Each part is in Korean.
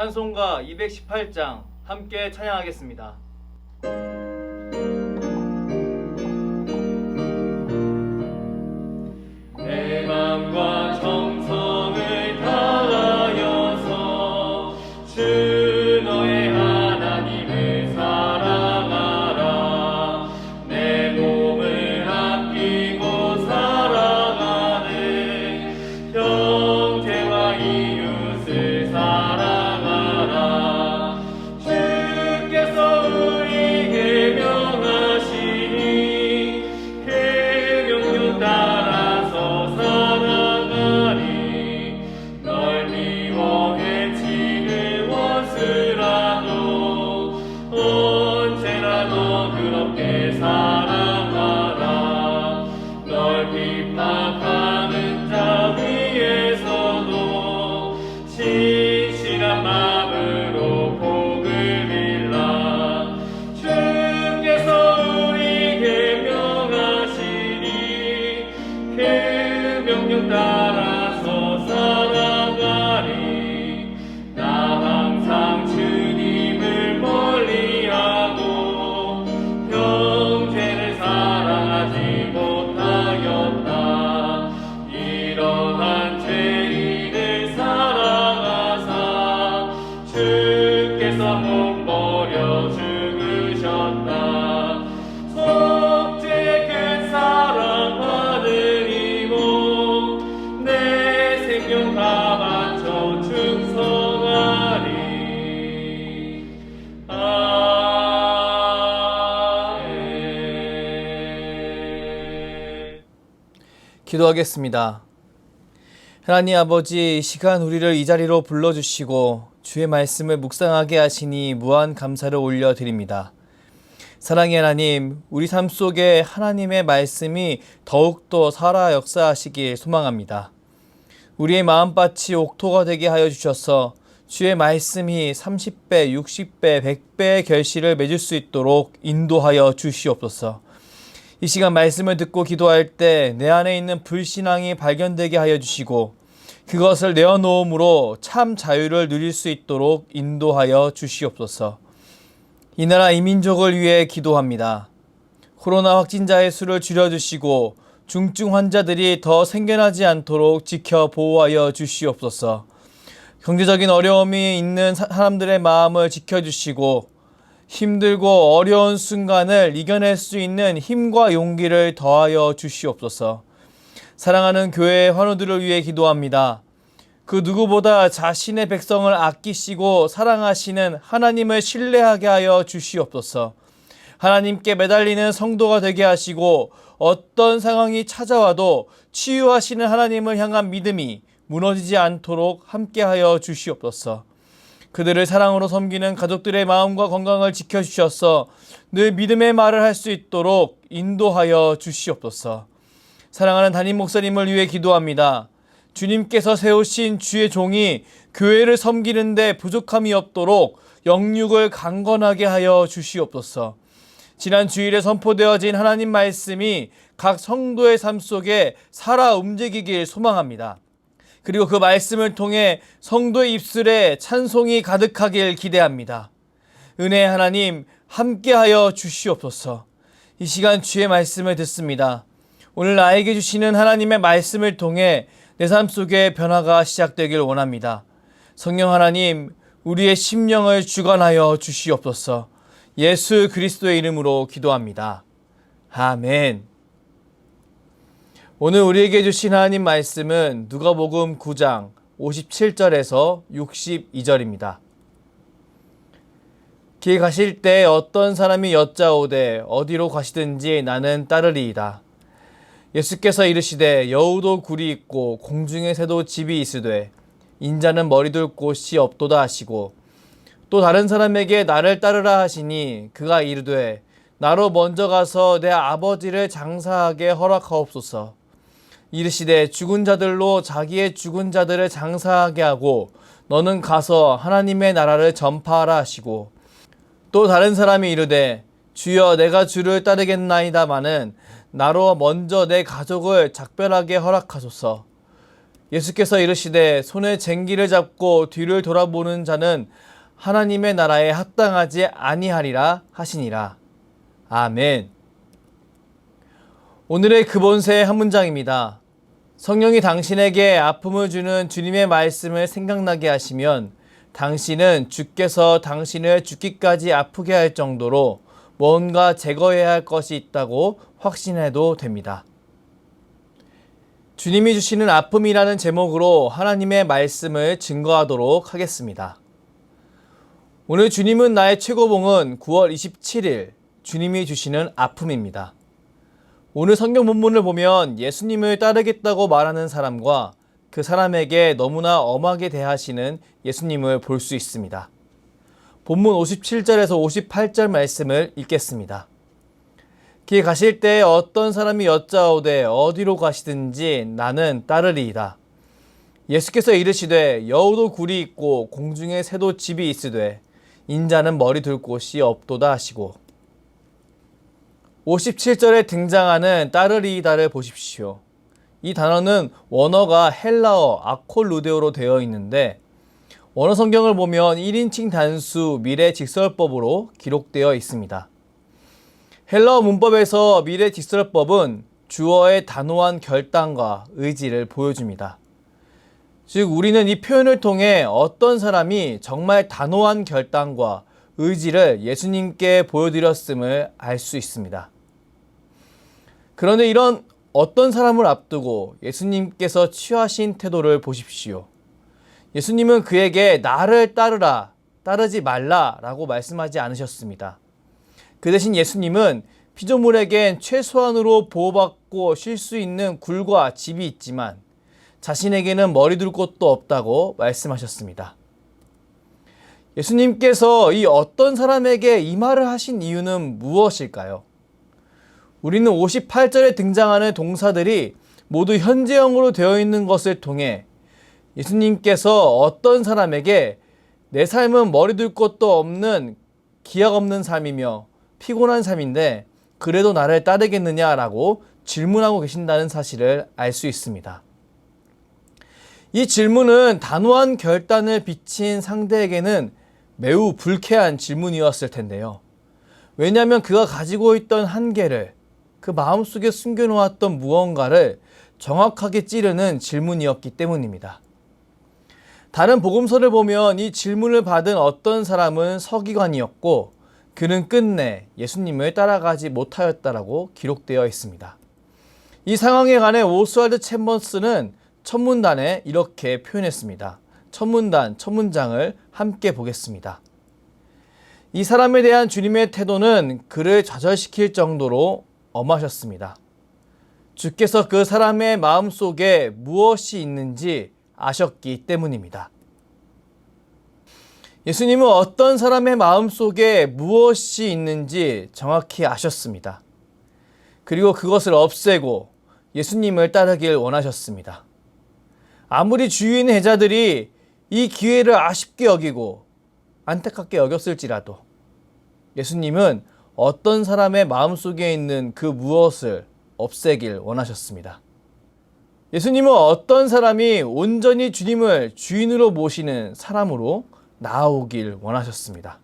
찬송가 218장 함께 찬양하겠습니다. 내 맘과 정성을 다하여서 주 너의 하나님을 사랑하라. 내 몸을 아끼고 사랑하는 형제와 이웃을 사랑하라. 주께서 우리에게 명하시니 그 명령 따라서 살아가리. 널 미워 해치는 원수라도 언제나 너그럽게 사랑하라. 널 핍박하는 자 위에서도 진실한 마음으로 복을 빌라. 주께서 우리에게 명하시니 그 명령 따라서 살아가리. 나 항상 주님을 멀리하고 형제를 사랑하지 못하였다. 이러한 죄인을 사랑하사 주께서 못 버려 죽으셨다. 속죄의 큰 사랑 받으리고 내 생명 다 바쳐 충성하리. 아멘. 기도하겠습니다. 하나님 아버지, 이 시간 우리를 이 자리로 불러주시고 주의 말씀을 묵상하게 하시니 무한 감사를 올려드립니다. 사랑의 하나님, 우리 삶 속에 하나님의 말씀이 더욱더 살아 역사하시길 소망합니다. 우리의 마음밭이 옥토가 되게 하여 주셔서 주의 말씀이 30배, 60배, 100배의 결실을 맺을 수 있도록 인도하여 주시옵소서. 이 시간 말씀을 듣고 기도할 때 내 안에 있는 불신앙이 발견되게 하여 주시고 그것을 내어놓음으로 참 자유를 누릴 수 있도록 인도하여 주시옵소서. 이 나라 이 민족을 위해 기도합니다. 코로나 확진자의 수를 줄여주시고 중증 환자들이 더 생겨나지 않도록 지켜 보호하여 주시옵소서. 경제적인 어려움이 있는 사람들의 마음을 지켜주시고 힘들고 어려운 순간을 이겨낼 수 있는 힘과 용기를 더하여 주시옵소서. 사랑하는 교회의 환우들을 위해 기도합니다. 그 누구보다 자신의 백성을 아끼시고 사랑하시는 하나님을 신뢰하게 하여 주시옵소서. 하나님께 매달리는 성도가 되게 하시고 어떤 상황이 찾아와도 치유하시는 하나님을 향한 믿음이 무너지지 않도록 함께하여 주시옵소서. 그들을 사랑으로 섬기는 가족들의 마음과 건강을 지켜주셔서 늘 믿음의 말을 할 수 있도록 인도하여 주시옵소서. 사랑하는 담임 목사님을 위해 기도합니다. 주님께서 세우신 주의 종이 교회를 섬기는 데 부족함이 없도록 영육을 강건하게 하여 주시옵소서. 지난 주일에 선포되어진 하나님 말씀이 각 성도의 삶 속에 살아 움직이길 소망합니다. 그리고 그 말씀을 통해 성도의 입술에 찬송이 가득하길 기대합니다. 은혜의 하나님 함께하여 주시옵소서. 이 시간 주의 말씀을 듣습니다. 오늘 나에게 주시는 하나님의 말씀을 통해 내 삶 속에 변화가 시작되길 원합니다. 성령 하나님, 우리의 심령을 주관하여 주시옵소서. 예수 그리스도의 이름으로 기도합니다. 아멘. 오늘 우리에게 주신 하나님 말씀은 누가복음 9장 57절에서 62절입니다. 길 가실 때 어떤 사람이 여짜오되 어디로 가시든지 나는 따르리이다. 예수께서 이르시되 여우도 굴이 있고 공중의 새도 집이 있으되 인자는 머리둘 곳이 없도다 하시고 또 다른 사람에게 나를 따르라 하시니 그가 이르되 나로 먼저 가서 내 아버지를 장사하게 허락하옵소서. 이르시되 죽은 자들로 자기의 죽은 자들을 장사하게 하고 너는 가서 하나님의 나라를 전파하라 하시고 또 다른 사람이 이르되 주여 내가 주를 따르겠나이다마는 나로 먼저 내 가족을 작별하게 허락하소서. 예수께서 이르시되 손에 쟁기를 잡고 뒤를 돌아보는 자는 하나님의 나라에 합당하지 아니하리라 하시니라. 아멘. 오늘의 근본세의 한 문장입니다. 성령이 당신에게 아픔을 주는 주님의 말씀을 생각나게 하시면 당신은 주께서 당신을 죽기까지 아프게 할 정도로 뭔가 제거해야 할 것이 있다고 확신해도 됩니다. 주님이 주시는 아픔이라는 제목으로 하나님의 말씀을 증거하도록 하겠습니다. 오늘 주님은 나의 최고봉은 9월 27일 주님이 주시는 아픔입니다. 오늘 성경 본문을 보면 예수님을 따르겠다고 말하는 사람과 그 사람에게 너무나 엄하게 대하시는 예수님을 볼 수 있습니다. 본문 57절에서 58절 말씀을 읽겠습니다. 길 가실 때 어떤 사람이 여짜오되 어디로 가시든지 나는 따르리이다. 예수께서 이르시되 여우도 굴이 있고 공중에 새도 집이 있으되 인자는 머리 둘 곳이 없도다 하시고 57절에 등장하는 따르리이다를 보십시오. 이 단어는 원어가 헬라어 아콜루데오로 되어 있는데 원어 성경을 보면 1인칭 단수 미래 직설법으로 기록되어 있습니다. 헬라어 문법에서 미래 직설법은 주어의 단호한 결단과 의지를 보여줍니다. 즉 우리는 이 표현을 통해 어떤 사람이 정말 단호한 결단과 의지를 예수님께 보여드렸음을 알 수 있습니다. 그런데 이런 어떤 사람을 앞두고 예수님께서 취하신 태도를 보십시오. 예수님은 그에게 나를 따르라, 따르지 말라 라고 말씀하지 않으셨습니다. 그 대신 예수님은 피조물에겐 최소한으로 보호받고 쉴 수 있는 굴과 집이 있지만 자신에게는 머리 둘 곳도 없다고 말씀하셨습니다. 예수님께서 이 어떤 사람에게 이 말을 하신 이유는 무엇일까요? 우리는 58절에 등장하는 동사들이 모두 현재형으로 되어 있는 것을 통해 예수님께서 어떤 사람에게 내 삶은 머리 둘 곳도 없는 기약 없는 삶이며 피곤한 삶인데 그래도 나를 따르겠느냐라고 질문하고 계신다는 사실을 알 수 있습니다. 이 질문은 단호한 결단을 비친 상대에게는 매우 불쾌한 질문이었을 텐데요. 왜냐하면 그가 가지고 있던 한계를 그 마음속에 숨겨놓았던 무언가를 정확하게 찌르는 질문이었기 때문입니다. 다른 복음서를 보면 이 질문을 받은 어떤 사람은 서기관이었고 그는 끝내 예수님을 따라가지 못하였다라고 기록되어 있습니다. 이 상황에 관해 오스왈드 챔버스는 첫문단에 이렇게 표현했습니다. 첫 문장을 함께 보겠습니다. 이 사람에 대한 주님의 태도는 그를 좌절시킬 정도로 엄하셨습니다. 주께서 그 사람의 마음속에 무엇이 있는지 아셨기 때문입니다. 예수님은 어떤 사람의 마음속에 무엇이 있는지 정확히 아셨습니다. 그리고 그것을 없애고 예수님을 따르길 원하셨습니다. 아무리 주위에 있는 제자들이 이 기회를 아쉽게 여기고 안타깝게 여겼을지라도 예수님은 어떤 사람의 마음속에 있는 그 무엇을 없애길 원하셨습니다. 예수님은 어떤 사람이 온전히 주님을 주인으로 모시는 사람으로 나아오길 원하셨습니다.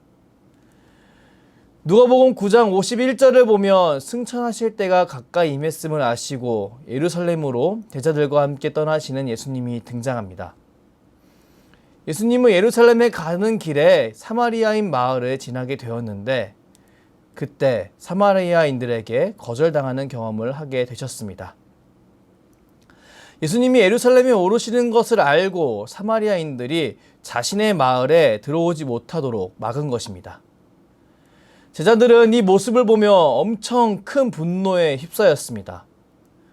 누가복음 9장 51절을 보면 승천하실 때가 가까이 임했음을 아시고 예루살렘으로 제자들과 함께 떠나시는 예수님이 등장합니다. 예수님은 예루살렘에 가는 길에 사마리아인 마을을 지나게 되었는데 그때 사마리아인들에게 거절당하는 경험을 하게 되셨습니다. 예수님이 예루살렘에 오르시는 것을 알고 사마리아인들이 자신의 마을에 들어오지 못하도록 막은 것입니다. 제자들은 이 모습을 보며 엄청 큰 분노에 휩싸였습니다.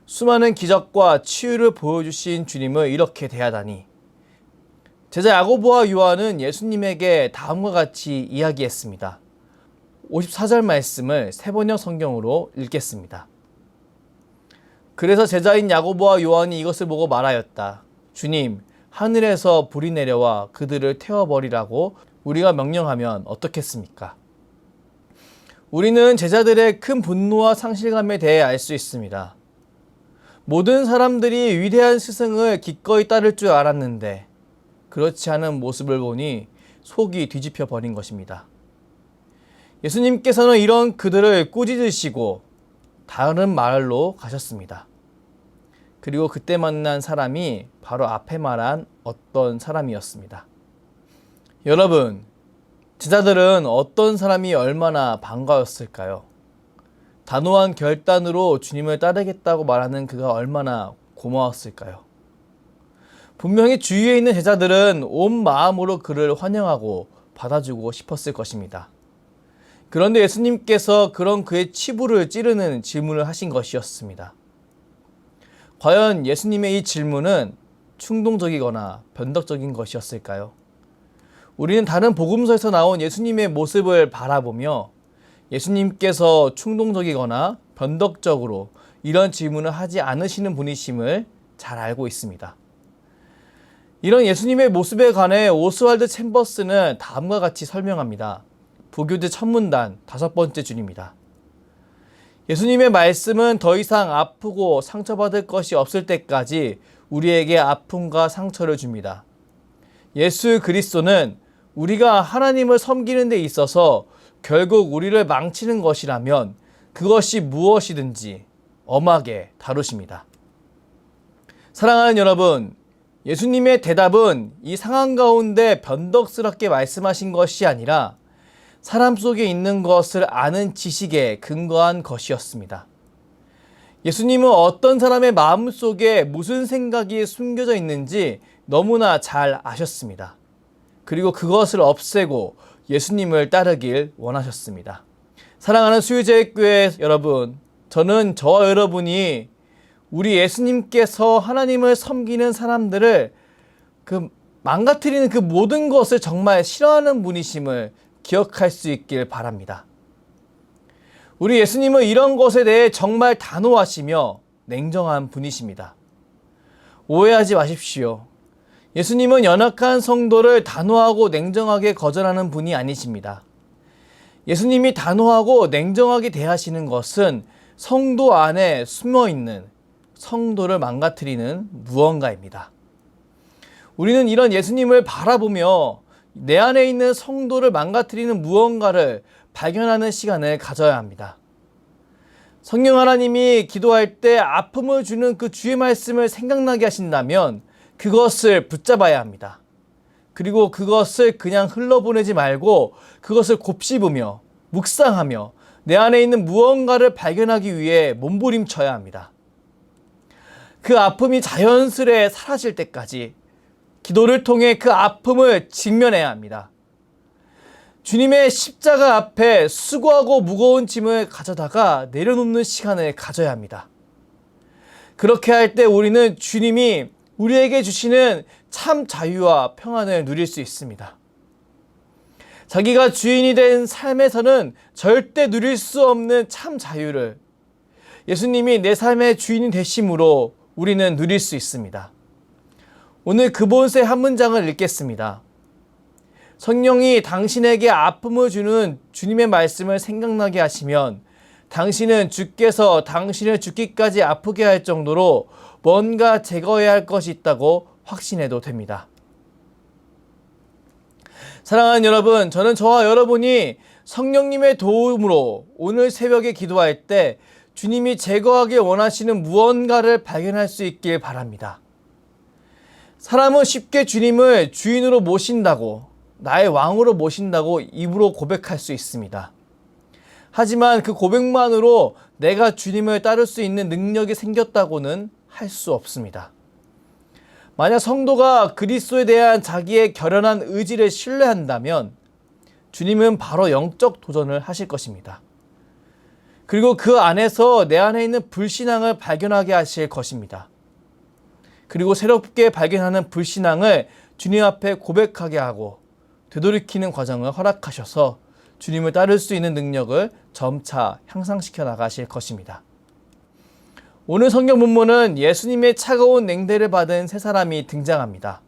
수많은 기적과 치유를 보여주신 주님을 이렇게 대하다니. 제자 야고보와 요한은 예수님에게 다음과 같이 이야기했습니다. 54절 말씀을 세번역 성경으로 읽겠습니다. 그래서 제자인 야고보와 요한이 이것을 보고 말하였다. 주님, 하늘에서 불이 내려와 그들을 태워버리라고 우리가 명령하면 어떻겠습니까? 우리는 제자들의 큰 분노와 상실감에 대해 알 수 있습니다. 모든 사람들이 위대한 스승을 기꺼이 따를 줄 알았는데 그렇지 않은 모습을 보니 속이 뒤집혀 버린 것입니다. 예수님께서는 이런 그들을 꾸짖으시고 다른 마을로 가셨습니다. 그리고 그때 만난 사람이 바로 앞에 말한 어떤 사람이었습니다. 여러분, 제자들은 어떤 사람이 얼마나 반가웠을까요? 단호한 결단으로 주님을 따르겠다고 말하는 그가 얼마나 고마웠을까요? 분명히 주위에 있는 제자들은 온 마음으로 그를 환영하고 받아주고 싶었을 것입니다. 그런데 예수님께서 그런 그의 치부를 찌르는 질문을 하신 것이었습니다. 과연 예수님의 이 질문은 충동적이거나 변덕적인 것이었을까요? 우리는 다른 복음서에서 나온 예수님의 모습을 바라보며 예수님께서 충동적이거나 변덕적으로 이런 질문을 하지 않으시는 분이심을 잘 알고 있습니다. 이런 예수님의 모습에 관해 오스왈드 챔버스는 다음과 같이 설명합니다. 부교재 천문단 5번째 줄입니다. 예수님의 말씀은 더 이상 아프고 상처받을 것이 없을 때까지 우리에게 아픔과 상처를 줍니다. 예수 그리스도는 우리가 하나님을 섬기는 데 있어서 결국 우리를 망치는 것이라면 그것이 무엇이든지 엄하게 다루십니다. 사랑하는 여러분, 예수님의 대답은 이 상황 가운데 변덕스럽게 말씀하신 것이 아니라 사람 속에 있는 것을 아는 지식에 근거한 것이었습니다. 예수님은 어떤 사람의 마음 속에 무슨 생각이 숨겨져 있는지 너무나 잘 아셨습니다. 그리고 그것을 없애고 예수님을 따르길 원하셨습니다. 사랑하는 수유제일교회 여러분, 저는 저와 여러분이 우리 예수님께서 하나님을 섬기는 사람들을 망가뜨리는 그 모든 것을 정말 싫어하는 분이심을 기억할 수 있길 바랍니다. 우리 예수님은 이런 것에 대해 정말 단호하시며 냉정한 분이십니다. 오해하지 마십시오. 예수님은 연약한 성도를 단호하고 냉정하게 거절하는 분이 아니십니다. 예수님이 단호하고 냉정하게 대하시는 것은 성도 안에 숨어있는 성도를 망가뜨리는 무언가입니다. 우리는 이런 예수님을 바라보며 내 안에 있는 성도를 망가뜨리는 무언가를 발견하는 시간을 가져야 합니다. 성령 하나님이 기도할 때 아픔을 주는 그 주의 말씀을 생각나게 하신다면 그것을 붙잡아야 합니다. 그리고 그것을 그냥 흘러보내지 말고 그것을 곱씹으며 묵상하며 내 안에 있는 무언가를 발견하기 위해 몸부림쳐야 합니다. 그 아픔이 자연스레 사라질 때까지 기도를 통해 그 아픔을 직면해야 합니다. 주님의 십자가 앞에 수고하고 무거운 짐을 가져다가 내려놓는 시간을 가져야 합니다. 그렇게 할 때 우리는 주님이 우리에게 주시는 참 자유와 평안을 누릴 수 있습니다. 자기가 주인이 된 삶에서는 절대 누릴 수 없는 참 자유를 예수님이 내 삶의 주인이 되심으로 우리는 누릴 수 있습니다. 오늘 그본서의 한 문장을 읽겠습니다. 성령이 당신에게 아픔을 주는 주님의 말씀을 생각나게 하시면 당신은 주께서 당신을 죽기까지 아프게 할 정도로 뭔가 제거해야 할 것이 있다고 확신해도 됩니다. 사랑하는 여러분, 저는 저와 여러분이 성령님의 도움으로 오늘 새벽에 기도할 때 주님이 제거하기 원하시는 무언가를 발견할 수 있길 바랍니다. 사람은 쉽게 주님을 주인으로 모신다고, 나의 왕으로 모신다고 입으로 고백할 수 있습니다. 하지만 그 고백만으로 내가 주님을 따를 수 있는 능력이 생겼다고는 할 수 없습니다. 만약 성도가 그리스도에 대한 자기의 결연한 의지를 신뢰한다면 주님은 바로 영적 도전을 하실 것입니다. 그리고 그 안에서 내 안에 있는 불신앙을 발견하게 하실 것입니다. 그리고 새롭게 발견하는 불신앙을 주님 앞에 고백하게 하고 되돌이키는 과정을 허락하셔서 주님을 따를 수 있는 능력을 점차 향상시켜 나가실 것입니다. 오늘 성경 본문은 예수님의 차가운 냉대를 받은 세 사람이 등장합니다.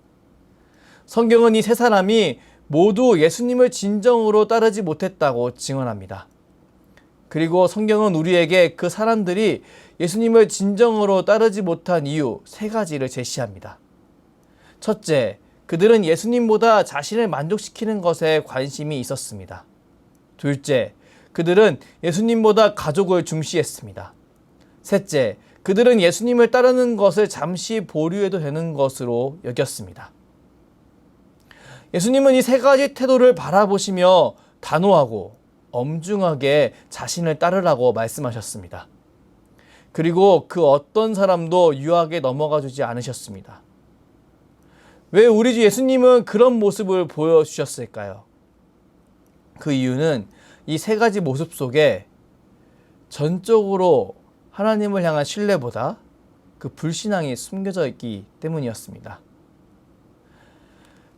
성경은 이 세 사람이 모두 예수님을 진정으로 따르지 못했다고 증언합니다. 그리고 성경은 우리에게 그 사람들이 예수님을 진정으로 따르지 못한 이유 3가지를 제시합니다. 첫째, 그들은 예수님보다 자신을 만족시키는 것에 관심이 있었습니다. 둘째, 그들은 예수님보다 가족을 중시했습니다. 셋째, 그들은 예수님을 따르는 것을 잠시 보류해도 되는 것으로 여겼습니다. 예수님은 이 3가지 태도를 바라보시며 단호하고 엄중하게 자신을 따르라고 말씀하셨습니다. 그리고 그 어떤 사람도 유혹에 넘어가 주지 않으셨습니다. 왜 우리 주 예수님은 그런 모습을 보여주셨을까요? 그 이유는 이 3가지 모습 속에 전적으로 하나님을 향한 신뢰보다 그 불신앙이 숨겨져 있기 때문이었습니다.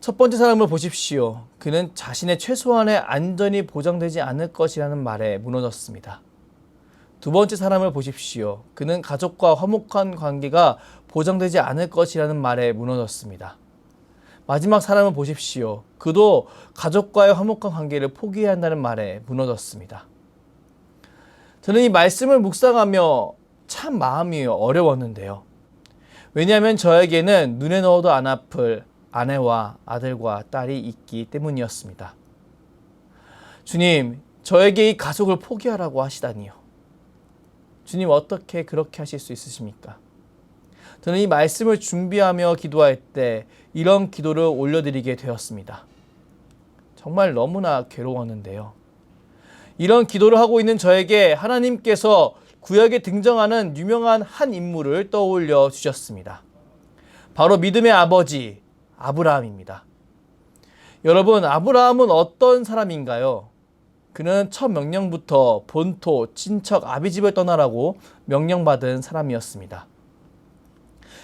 첫 번째 사람을 보십시오. 그는 자신의 최소한의 안전이 보장되지 않을 것이라는 말에 무너졌습니다. 두 번째 사람을 보십시오. 그는 가족과 화목한 관계가 보장되지 않을 것이라는 말에 무너졌습니다. 마지막 사람을 보십시오. 그도 가족과의 화목한 관계를 포기해야 한다는 말에 무너졌습니다. 저는 이 말씀을 묵상하며 참 마음이 어려웠는데요. 왜냐하면 저에게는 눈에 넣어도 안 아플 아내와 아들과 딸이 있기 때문이었습니다. 주님, 저에게 이 가족을 포기하라고 하시다니요. 주님, 어떻게 그렇게 하실 수 있으십니까? 저는 이 말씀을 준비하며 기도할 때 이런 기도를 올려드리게 되었습니다. 정말 너무나 괴로웠는데요. 이런 기도를 하고 있는 저에게 하나님께서 구약에 등장하는 유명한 한 인물을 떠올려 주셨습니다. 바로 믿음의 아버지 아브라함입니다. 여러분, 아브라함은 어떤 사람인가요? 그는 첫 명령부터 본토, 친척, 아비집을 떠나라고 명령받은 사람이었습니다.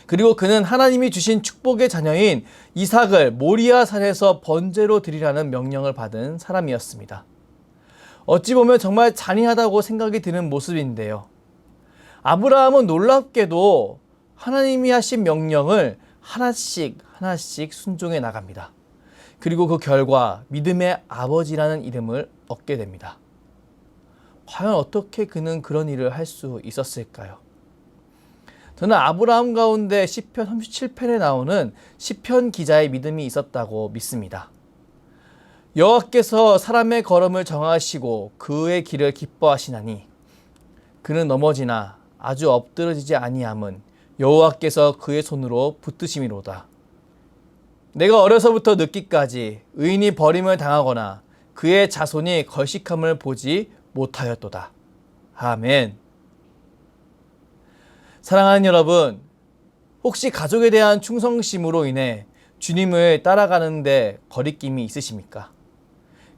그리고 그는 하나님이 주신 축복의 자녀인 이삭을 모리아 산에서 번제로 드리라는 명령을 받은 사람이었습니다. 어찌 보면 정말 잔인하다고 생각이 드는 모습인데요. 아브라함은 놀랍게도 하나님이 하신 명령을 하나씩 순종해 나갑니다. 그리고 그 결과 믿음의 아버지라는 이름을 얻게 됩니다. 과연 어떻게 그는 그런 일을 할 수 있었을까요? 저는 아브라함 가운데 시편 37편에 나오는 시편 기자의 믿음이 있었다고 믿습니다. 여호와께서 사람의 걸음을 정하시고 그의 길을 기뻐하시나니 그는 넘어지나 아주 엎드러지지 아니함은 여호와께서 그의 손으로 붙드심이로다. 내가 어려서부터 늙기까지 의인이 버림을 당하거나 그의 자손이 걸식함을 보지 못하였도다. 아멘. 사랑하는 여러분, 혹시 가족에 대한 충성심으로 인해 주님을 따라가는데 거리낌이 있으십니까?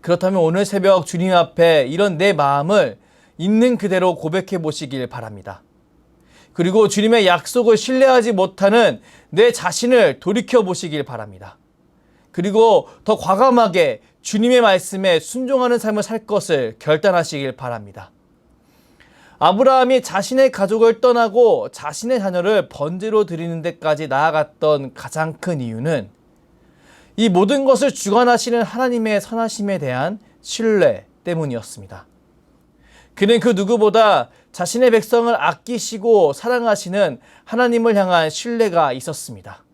그렇다면 오늘 새벽 주님 앞에 이런 내 마음을 있는 그대로 고백해 보시길 바랍니다. 그리고 주님의 약속을 신뢰하지 못하는 내 자신을 돌이켜 보시길 바랍니다. 그리고 더 과감하게 주님의 말씀에 순종하는 삶을 살 것을 결단하시길 바랍니다. 아브라함이 자신의 가족을 떠나고 자신의 자녀를 번제로 드리는 데까지 나아갔던 가장 큰 이유는 이 모든 것을 주관하시는 하나님의 선하심에 대한 신뢰 때문이었습니다. 그는 그 누구보다 자신의 백성을 아끼시고 사랑하시는 하나님을 향한 신뢰가 있었습니다.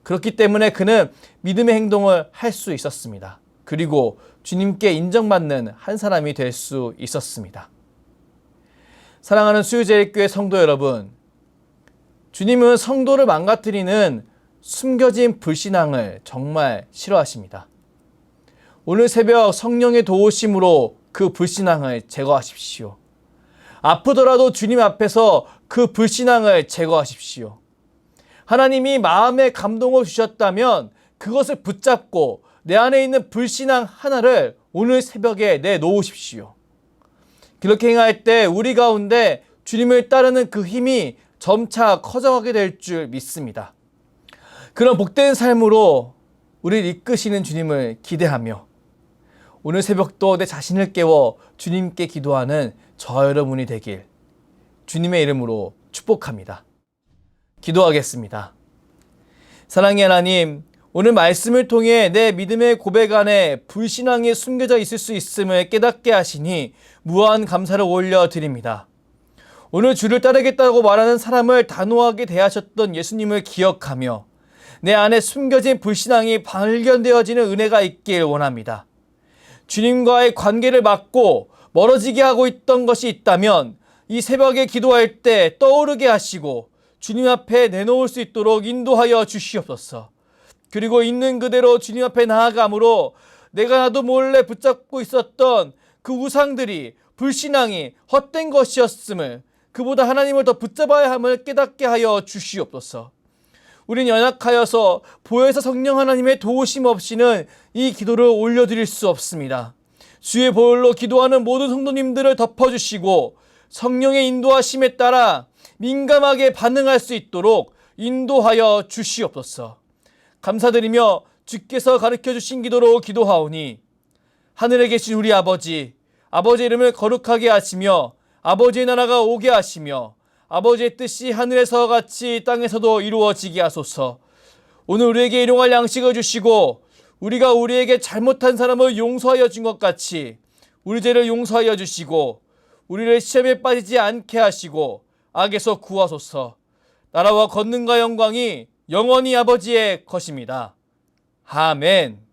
그렇기 때문에 그는 믿음의 행동을 할 수 있었습니다. 그리고 주님께 인정받는 한 사람이 될 수 있었습니다. 사랑하는 수유제일교회 성도 여러분, 주님은 성도를 망가뜨리는 숨겨진 불신앙을 정말 싫어하십니다. 오늘 새벽 성령의 도우심으로 그 불신앙을 제거하십시오. 아프더라도 주님 앞에서 그 불신앙을 제거하십시오. 하나님이 마음의 감동을 주셨다면 그것을 붙잡고 내 안에 있는 불신앙 하나를 오늘 새벽에 내놓으십시오. 그렇게 행할 때 우리 가운데 주님을 따르는 그 힘이 점차 커져가게 될 줄 믿습니다. 그런 복된 삶으로 우리를 이끄시는 주님을 기대하며 오늘 새벽도 내 자신을 깨워 주님께 기도하는 저 여러분이 되길 주님의 이름으로 축복합니다. 기도하겠습니다. 사랑의 하나님, 오늘 말씀을 통해 내 믿음의 고백 안에 불신앙이 숨겨져 있을 수 있음을 깨닫게 하시니 무한 감사를 올려드립니다. 오늘 주를 따르겠다고 말하는 사람을 단호하게 대하셨던 예수님을 기억하며 내 안에 숨겨진 불신앙이 발견되어지는 은혜가 있길 원합니다. 주님과의 관계를 막고 멀어지게 하고 있던 것이 있다면 이 새벽에 기도할 때 떠오르게 하시고 주님 앞에 내놓을 수 있도록 인도하여 주시옵소서. 그리고 있는 그대로 주님 앞에 나아감으로 내가 나도 몰래 붙잡고 있었던 그 우상들이 불신앙이 헛된 것이었음을, 그보다 하나님을 더 붙잡아야 함을 깨닫게 하여 주시옵소서. 우린 연약하여서 보혜사 성령 하나님의 도우심 없이는 이 기도를 올려드릴 수 없습니다. 주의 보혈로 기도하는 모든 성도님들을 덮어주시고 성령의 인도하심에 따라 민감하게 반응할 수 있도록 인도하여 주시옵소서. 감사드리며 주께서 가르쳐 주신 기도로 기도하오니 하늘에 계신 우리 아버지, 아버지의 이름을 거룩하게 하시며 아버지의 나라가 오게 하시며 아버지의 뜻이 하늘에서 같이 땅에서도 이루어지게 하소서. 오늘 우리에게 일용할 양식을 주시고 우리가 우리에게 잘못한 사람을 용서하여 준 것 같이 우리 죄를 용서하여 주시고 우리를 시험에 빠지지 않게 하시고 악에서 구하소서. 나라와 권능과 영광이 영원히 아버지의 것입니다. 아멘.